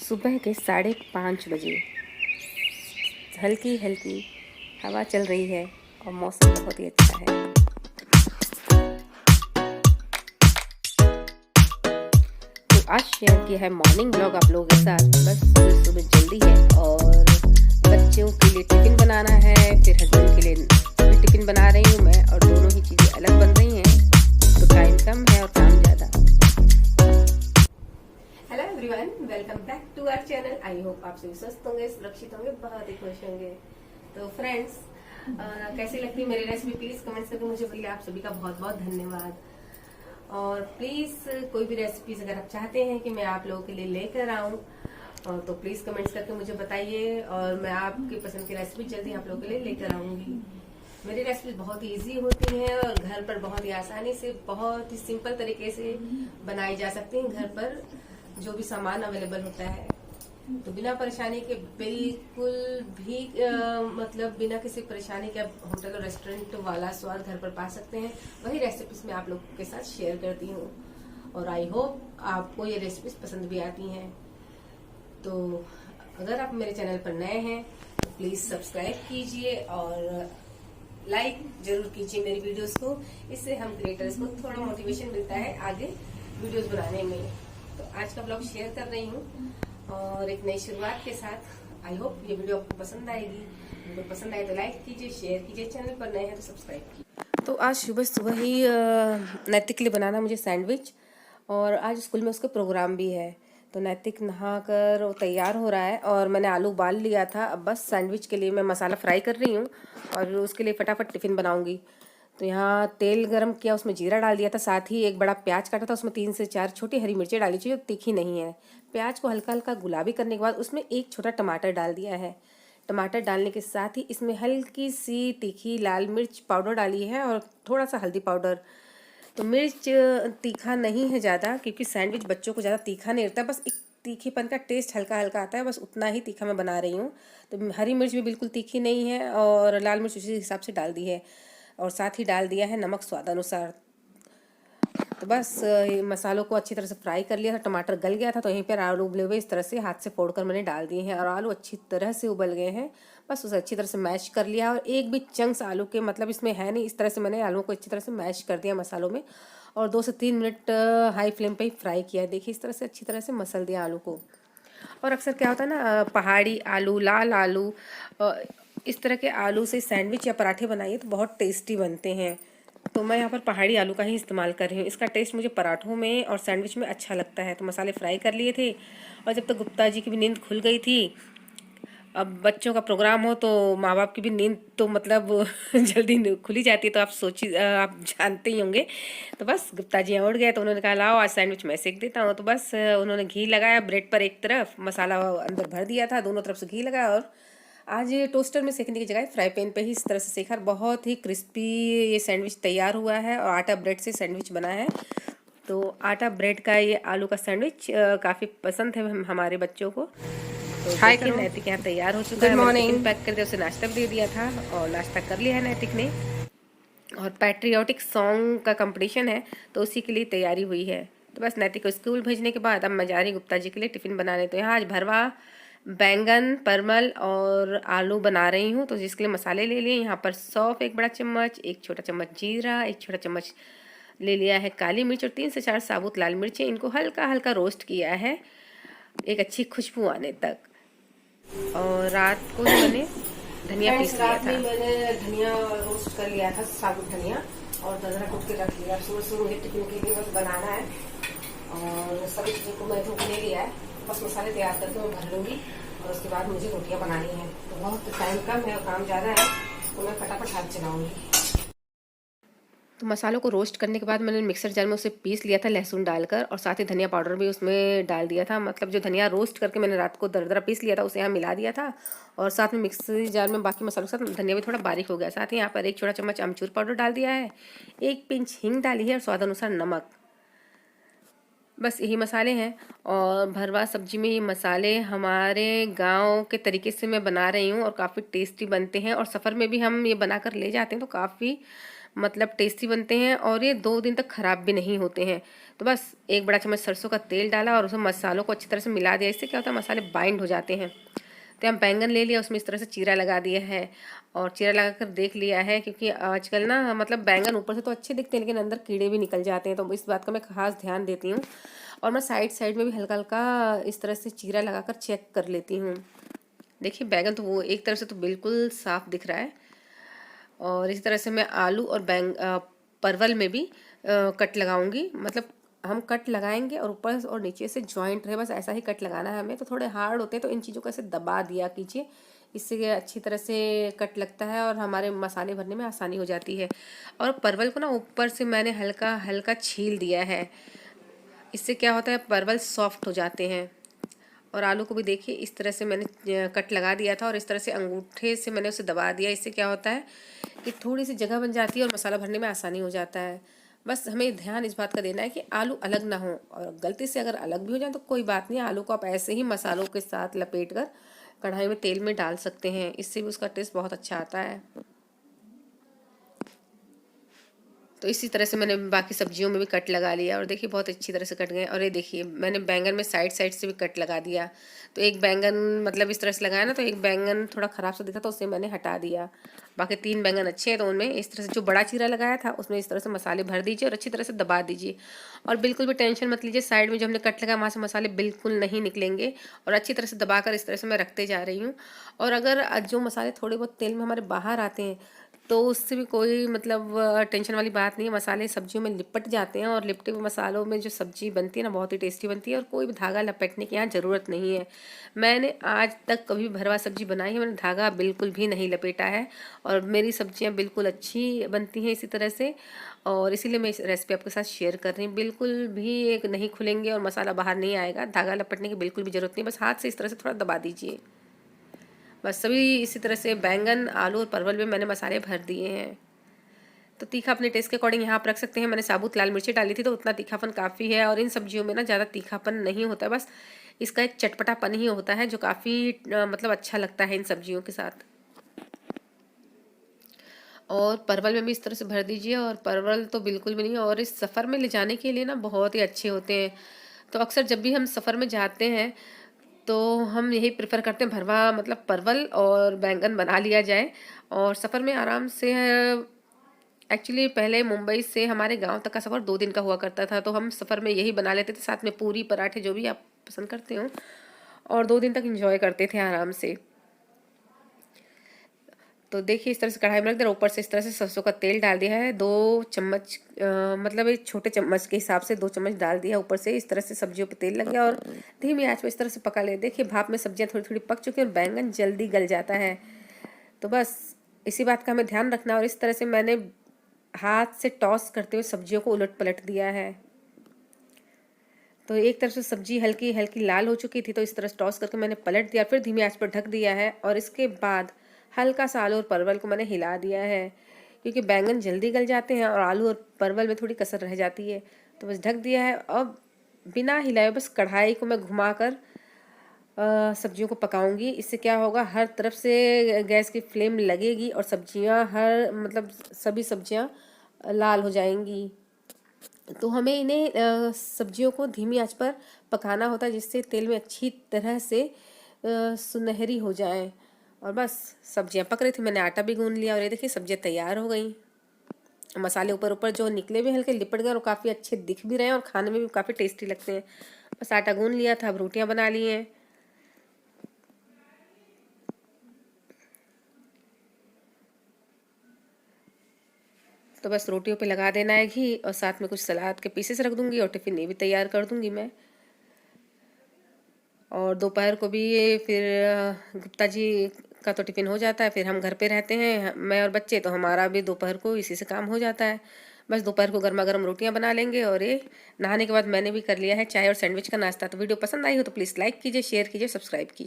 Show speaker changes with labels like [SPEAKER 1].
[SPEAKER 1] सुबह के 5:30 बजे हल्की हल्की हवा चल रही है और मौसम बहुत ही अच्छा है। तो आज शेयर किया है मॉर्निंग ब्लॉग आप लोगों के साथ। बस सुबह जल्दी है और बच्चों के लिए टिफ़िन बनाना है, फिर हस्बैंड के लिए भी टिफ़िन बना रही हूँ मैं, और दोनों ही चीज़ें अलग बन रही हैं तो टाइम कम है और काम ज़्यादा। Hello everyone, welcome back to our channel. I hope आप सभी स्वस्थ होंगे, सुरक्षित होंगे, बहुत ही खुश होंगे। तो फ्रेंड्स, कैसी लगती है मेरी रेसिपी प्लीज कमेंट्स करके मुझे बताइए। आप सभी का बहुत बहुत धन्यवाद। और प्लीज कोई भी रेसिपीज अगर आप चाहते हैं कि मैं आप लोगों के लिए लेकर आऊं तो प्लीज कमेंट्स करके मुझे बताइए, और मैं आपकी पसंद की रेसिपी जल्दी आप लोगों के लिए लेकर आऊंगी। मेरी रेसिपी बहुत ही ईजी होती हैं और घर पर बहुत ही आसानी से, बहुत ही सिंपल तरीके से बनाई जा सकती हैं, घर पर जो भी सामान अवेलेबल होता है। तो बिना परेशानी के, बिल्कुल भी मतलब बिना किसी परेशानी के आप होटल और रेस्टोरेंट वाला स्वाद घर पर पा सकते हैं। वही रेसिपीज मैं आप लोगों के साथ शेयर करती हूँ और आई होप आपको ये रेसिपीज पसंद भी आती हैं। तो अगर आप मेरे चैनल पर नए हैं तो प्लीज सब्सक्राइब कीजिए और लाइक जरूर कीजिए मेरी वीडियोस को। इससे हम क्रिएटर्स को थोड़ा मोटिवेशन मिलता है आगे वीडियोस बनाने में। तो आज का ब्लॉग शेयर कर रही हूँ और एक नई शुरुआत के साथ। आई होप ये वीडियो आपको पसंद आएगी। वीडियो पसंद आए तो लाइक कीजिए, शेयर कीजिए, चैनल पर नए हैं तो सब्सक्राइब कीजिए। तो आज सुबह सुबह ही नैतिक के लिए बनाना मुझे सैंडविच, और आज स्कूल में उसका प्रोग्राम भी है। तो नैतिक नहा कर वो तैयार हो रहा है और मैंने आलू उबाल लिया था। अब बस सैंडविच के लिए मैं मसाला फ्राई कर रही हूँ और उसके लिए फटाफट टिफ़िन बनाऊँगी। तो यहाँ तेल गरम किया, उसमें जीरा डाल दिया था, साथ ही एक बड़ा प्याज काटा था, उसमें 3 से 4 छोटी हरी मिर्चें डाली चाहिए जो तीखी नहीं है। प्याज को हल्का हल्का गुलाबी करने के बाद उसमें एक छोटा टमाटर डाल दिया है। टमाटर डालने के साथ ही इसमें हल्की सी तीखी लाल मिर्च पाउडर डाली है और थोड़ा सा हल्दी पाउडर। तो मिर्च तीखा नहीं है ज़्यादा, क्योंकि सैंडविच बच्चों को ज़्यादा तीखा नहीं रहता, बस एक तीखेपन का टेस्ट हल्का हल्का आता है, बस उतना ही तीखा मैं बना रही हूँ। तो हरी मिर्च भी बिल्कुल तीखी नहीं है और लाल मिर्च उसी हिसाब से डाल दी है, और साथ ही डाल दिया है नमक स्वाद अनुसार। तो बस मसालों को अच्छी तरह से फ्राई कर लिया था। टमाटर गल गया था तो यहीं पर आलू उबले हुए इस तरह से हाथ से फोड़कर मैंने डाल दिए हैं और आलू अच्छी तरह से उबल गए हैं। बस उसे अच्छी तरह से मैश कर लिया और एक भी चंक्स आलू के मतलब इसमें है नहीं, इस तरह से मैंने आलू को अच्छी तरह से मैश कर दिया मसालों में, और 2 से 3 मिनट हाई फ्लेम पे ही फ्राई किया। देखिए इस तरह से अच्छी तरह से मसल दिया आलू को। और अक्सर क्या होता है ना, पहाड़ी आलू, लाल आलू, इस तरह के आलू से सैंडविच या पराठे बनाइए तो बहुत टेस्टी बनते हैं। तो मैं यहाँ पर पहाड़ी आलू का ही इस्तेमाल कर रही हूँ। इसका टेस्ट मुझे पराठों में और सैंडविच में अच्छा लगता है। तो मसाले फ्राई कर लिए थे और जब तक गुप्ता जी की भी नींद खुल गई थी। अब बच्चों का प्रोग्राम हो तो माँ बाप की भी नींद तो मतलब जल्दी खुली जाती है, तो आप आप जानते ही होंगे। तो बस गुप्ता जी उठ गए तो उन्होंने कहा लाओ आज सैंडविच मैं सेक देता हूँ। तो बस उन्होंने घी लगाया ब्रेड पर, एक तरफ मसाला अंदर भर दिया था, दोनों तरफ से घी लगाया, और आज ये टोस्टर में सेकने की जगह फ्राई पैन पे ही इस तरह से सेका। बहुत ही क्रिस्पी ये सैंडविच तैयार हुआ है और आटा ब्रेड से सैंडविच बना है। तो आटा ब्रेड का ये आलू का सैंडविच काफ़ी पसंद है हमारे बच्चों को। तो देखिए नैतिक यहाँ तैयार हो चुका है। मैंने टिफिन पैक कर दिया, उसे नाश्ता भी दे दिया था और नाश्ता कर लिया है नैतिक ने। और पैट्रियोटिक सॉन्ग का कंपटीशन है तो उसी के लिए तैयारी हुई है। तो बस नैतिक को स्कूल भेजने के बाद अब मैं जा रही गुप्ता जी के लिए टिफ़िन बनाने। तो यहाँ आज भरवा बैंगन, परमल और आलू बना रही हूँ। तो जिसके लिए मसाले ले लिए, यहाँ पर सौंफ 1 बड़ा चम्मच, 1 छोटा चम्मच जीरा, 1 छोटा चम्मच ले लिया है काली मिर्च और 3 से 4 साबुत लाल मिर्चें। इनको हल्का हल्का रोस्ट किया है एक अच्छी खुशबू आने तक। और रात को ही मैंने धनिया पीस लिया था। मैंने धनिया रोस्ट कर लिया था, साबुत धनिया, और दरदरा कूट के रख लिया। सुबह सुबह मुझे टिफिन के लिए बस बनाना है और सभी चीज़ों को मैं धो ले लिया है। बस मसाले तैयार करके मैं भर लूँगी और उसके बाद मुझे रोटियाँ बनानी है। तो बहुत टाइम कम है और काम ज़्यादा है, तो मैं फटाफट हाथ चलाऊँगी। तो मसालों को रोस्ट करने के बाद मैंने मिक्सर जार में उसे पीस लिया था लहसुन डालकर, और साथ ही धनिया पाउडर भी उसमें डाल दिया था। मतलब जो धनिया रोस्ट करके मैंने रात को दरदरा पीस लिया था उसे यहाँ मिला दिया था, और साथ में मिक्सर जार में बाकी मसालों के साथ धनिया भी थोड़ा बारीक हो गया। साथ ही यहाँ पर 1 छोटा चम्मच अमचूर पाउडर डाल दिया है, 1 पिंच हींग डाली है और स्वाद अनुसार नमक। बस यही मसाले हैं। और भरवा सब्जी में ये मसाले हमारे गांव के तरीके से मैं बना रही हूँ और काफ़ी टेस्टी बनते हैं, और सफ़र में भी हम ये बनाकर ले जाते हैं तो काफ़ी मतलब टेस्टी बनते हैं और ये 2 दिन तक ख़राब भी नहीं होते हैं। तो बस 1 बड़ा चम्मच सरसों का तेल डाला और उसमें मसालों को अच्छी तरह से मिला दिया। इससे क्या होता है, मसाले बाइंड हो जाते हैं। तो हम बैंगन ले लिया, उसमें इस तरह से चीरा लगा दिया है और चीरा लगा कर देख लिया है, क्योंकि आजकल ना मतलब बैंगन ऊपर से तो अच्छे दिखते हैं लेकिन अंदर कीड़े भी निकल जाते हैं, तो इस बात का मैं खास ध्यान देती हूँ। और मैं साइड साइड में भी हल्का हल्का इस तरह से चीरा लगाकर चेक कर लेती हूँ। देखिए बैगन तो वो एक तरफ से तो बिल्कुल साफ दिख रहा है। और इसी तरह से मैं आलू और परवल में भी कट लगाऊंगी। मतलब हम कट लगाएंगे और ऊपर और नीचे से जॉइंट रहे, बस ऐसा ही कट लगाना है हमें। तो थोड़े हार्ड होते हैं तो इन चीज़ों को ऐसे दबा दिया कीजिए, इससे अच्छी तरह से कट लगता है और हमारे मसाले भरने में आसानी हो जाती है। और परवल को ना ऊपर से मैंने हल्का हल्का छील दिया है, इससे क्या होता है परवल सॉफ्ट हो जाते हैं। और आलू को भी देखिए इस तरह से मैंने कट लगा दिया था और इस तरह से अंगूठे से मैंने उसे दबा दिया। इससे क्या होता है कि थोड़ी सी जगह बन जाती है और मसाला भरने में आसानी हो जाता है। बस हमें ध्यान इस बात का देना है कि आलू अलग ना हो, और गलती से अगर अलग भी हो जाए तो कोई बात नहीं, आलू को आप ऐसे ही मसालों के साथ लपेट कर कढ़ाई में तेल में डाल सकते हैं, इससे भी उसका टेस्ट बहुत अच्छा आता है। तो इसी तरह से मैंने बाकी सब्जियों में भी कट लगा लिया और देखिए बहुत अच्छी तरह से कट गए। और ये देखिए मैंने बैंगन में साइड साइड से भी कट लगा दिया। तो एक बैंगन मतलब इस तरह से लगाया ना, तो एक बैंगन थोड़ा ख़राब सा दिखा तो उसे मैंने हटा दिया। बाकी 3 बैंगन अच्छे हैं, तो उनमें इस तरह से जो बड़ा चीरा लगाया था उसमें इस तरह से मसाले भर दीजिए और अच्छी तरह से दबा दीजिए। और बिल्कुल भी टेंशन मत लीजिए, साइड में जो हमने कट लगाया वहाँ से मसाले बिल्कुल नहीं निकलेंगे। और अच्छी तरह से दबाकर इस तरह से मैं रखते जा रही हूँ। और अगर जो मसाले थोड़े बहुत तेल में हमारे बाहर आते हैं तो उससे भी कोई मतलब टेंशन वाली बात नहीं है। मसाले सब्जियों में लिपट जाते हैं और लिपटे हुए मसालों में जो सब्जी बनती है ना बहुत ही टेस्टी बनती है, और कोई भी धागा लपेटने की यहाँ ज़रूरत नहीं है। मैंने आज तक कभी भरवा सब्जी बनाई है, मैंने धागा बिल्कुल भी नहीं लपेटा है और मेरी सब्जियाँ बिल्कुल अच्छी बनती हैं इसी तरह से। और इसीलिए मैं इस रेसिपी आपके साथ शेयर कर रही हूँ। बिल्कुल भी एक नहीं खुलेंगे और मसाला बाहर नहीं आएगा, धागा लपेटने की बिल्कुल भी ज़रूरत नहीं, बस हाथ से इस तरह से थोड़ा दबा दीजिए। बस सभी इसी तरह से बैंगन आलू और परवल में मैंने मसाले भर दिए हैं। तो तीखा अपने टेस्ट के अकॉर्डिंग यहाँ आप रख सकते हैं। मैंने साबुत लाल मिर्ची डाली थी तो उतना तीखापन काफ़ी है, और इन सब्जियों में ना ज़्यादा तीखापन नहीं होता, बस इसका एक चटपटापन ही होता है जो काफ़ी मतलब अच्छा लगता है इन सब्जियों के साथ। और परवल में भी इस तरह से भर दीजिए। और परवल तो बिल्कुल भी नहीं, और इस सफ़र में ले जाने के लिए ना बहुत ही अच्छे होते हैं। तो अक्सर जब भी हम सफ़र में जाते हैं तो हम यही प्रेफर करते हैं भरवा मतलब परवल और बैंगन बना लिया जाए और सफ़र में आराम से। एक्चुअली पहले मुंबई से हमारे गांव तक का सफ़र 2 दिन का हुआ करता था, तो हम सफ़र में यही बना लेते थे, साथ में पूरी पराठे जो भी आप पसंद करते हो, और 2 दिन तक एंजॉय करते थे आराम से। तो देखिए इस तरह से कढ़ाई में रख दिया, ऊपर से इस तरह से सरसों का तेल डाल दिया है 2 चम्मच, मतलब एक छोटे चम्मच के हिसाब से 2 चम्मच डाल दिया ऊपर से। इस तरह से सब्जियों पे तेल लग गया और धीमी आंच पे इस तरह से पका ले। देखिए भाप में सब्जियां थोड़ी थोड़ी पक चुकी हैं और बैंगन जल्दी गल जाता है। तो बस इसी बात का हमें ध्यान रखना। और इस तरह से मैंने हाथ से टॉस करते हुए सब्जियों को उलट पलट दिया है। तो एक तरफ से सब्जी हल्की हल्की लाल हो चुकी थी, तो इस तरह से टॉस करके मैंने पलट दिया, फिर धीमी आंच पर ढक दिया है। और इसके बाद हल्का सा आलू और परवल को मैंने हिला दिया है, क्योंकि बैंगन जल्दी गल जाते हैं और आलू और परवल में थोड़ी कसर रह जाती है। तो बस ढक दिया है। अब बिना हिलाए बस कढ़ाई को मैं घुमाकर सब्जियों को पकाऊंगी। इससे क्या होगा, हर तरफ से गैस की फ्लेम लगेगी और सब्जियां हर मतलब सभी सब्जियां लाल हो जाएंगी। तो हमें इन्हें सब्जियों को धीमी आंच पर पकाना होता है, जिससे तेल में अच्छी तरह से सुनहरी हो जाए। और बस सब्जियां पक रही थी, मैंने आटा भी गूंद लिया और ये देखिए सब्जियां तैयार हो गई। मसाले ऊपर ऊपर जो निकले भी हल्के लिपट गए और काफ़ी अच्छे दिख भी रहे हैं और खाने में भी काफ़ी टेस्टी लगते हैं। बस आटा गूंद लिया था, अब रोटियां बना ली हैं। तो बस रोटियों पे लगा देना है घी और साथ में कुछ सलाद के पीसेस रख दूंगी और टिफ़िन ये भी तैयार कर दूंगी मैं। और दोपहर को भी ये फिर गुप्ता जी का तो टिफ़िन हो जाता है, फिर हम घर पे रहते हैं मैं और बच्चे, तो हमारा भी दोपहर को इसी से काम हो जाता है। बस दोपहर को गर्मा गर्म रोटियां बना लेंगे। और ये नहाने के बाद मैंने भी कर लिया है चाय और सैंडविच का नाश्ता। तो वीडियो पसंद आई हो तो प्लीज़ लाइक कीजिए, शेयर कीजिए, सब्सक्राइब कीजिए।